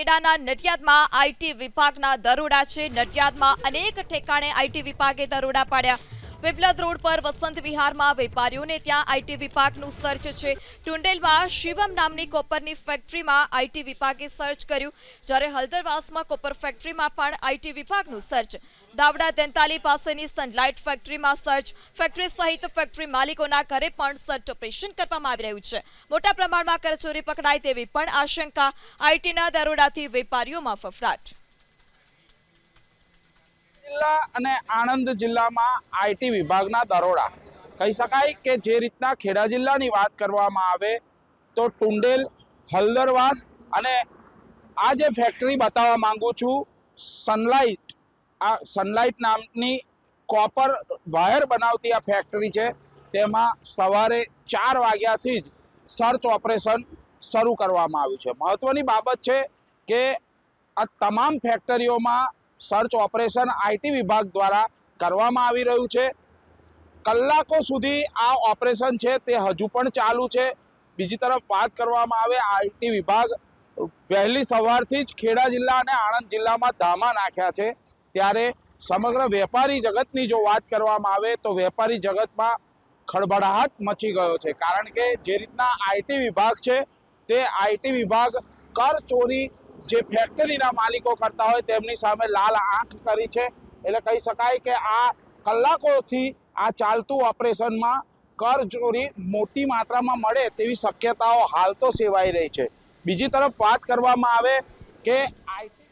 ખેડાના નડિયાદમાં IT વિભાગના દરોડા છે। નડિયાદમાં અનેક ઠેકાણે આઈટી વિભાગે દરોડા પાડ્યા। વિપ્લવ રોડ પર વસંત વિહારમાં વેપારીઓને ત્યાં આઈટી વિભાગનું સર્ચ છે। ટુંડેલમાં શિવમ નામની કોપરની ફેક્ટરીમાં આઈટી વિભાગે સર્ચ કર્યું, જ્યારે હળદરવાસમાં કોપર ફેક્ટરીમાં પણ આઈટી વિભાગનું સર્ચ। દાવડા તેંતાલી પાસેની સનલાઇટ ફેક્ટરીમાં સર્ચ। ફેક્ટરી સહિત ફેક્ટરી માલિકોના ઘરે પણ સર્ચ ઓપરેશન કરવામાં આવી રહ્યું છે। મોટા પ્રમાણમાં કરચોરી પકડાય તેવી પણ આશંકા। આઈટીના દરોડાથી વેપારીઓમાં ફફડાટ। જિલ્લા અને આણંદ જિલ્લામાં આઈટી વિભાગના દરોડા કહી શકાય કે જે રીતના ખેડા જિલ્લાની વાત કરવામાં આવે તો ટુંડેલ, હળદરવાસ અને આ જે ફેક્ટરી બતાવવા માંગુ છું સનલાઇટ, આ સનલાઇટ નામની કોપર વાયર બનાવતી આ ફેક્ટરી છે। તેમાં સવારે 4 વાગ્યાથી જ સર્ચ ઓપરેશન શરૂ કરવામાં આવ્યું છે। મહત્વની બાબત છે કે આ તમામ ફેક્ટરીઓમાં સર્ચ ઓપરેશન આઈટી વિભાગ દ્વારા કરવામાં આવી રહ્યું છે। કલાકો સુધી આ ઓપરેશન છે તે હજુ પણ ચાલુ છે। બીજી તરફ વાત કરવામાં આવે આઈટી વિભાગ વહેલી સવારથી જ ખેડા જિલ્લા અને આણંદ જિલ્લામાં ધામા નાખ્યા છે, ત્યારે સમગ્ર વેપારી જગતની જો વાત કરવામાં આવે તો વેપારી જગતમાં ખળભળાટ મચી ગયો છે। કારણ કે જે રીતના આઈટી વિભાગ છે તે આઈટી વિભાગ કર ચોરી જે ફેક્ટરીના માલિકો કરતા હોય તેમની સામે લાલ આંખ કરી છે। એટલે કહી શકાય કે આ કલાકોથી આ ચાલતું ઓપરેશનમાં કર ચોરી મોટી માત્રામાં મળે તેવી શક્યતાઓ હાલ તો સેવાઈ રહી છે। બીજી તરફ વાત કરવામાં આવે કે આઈટી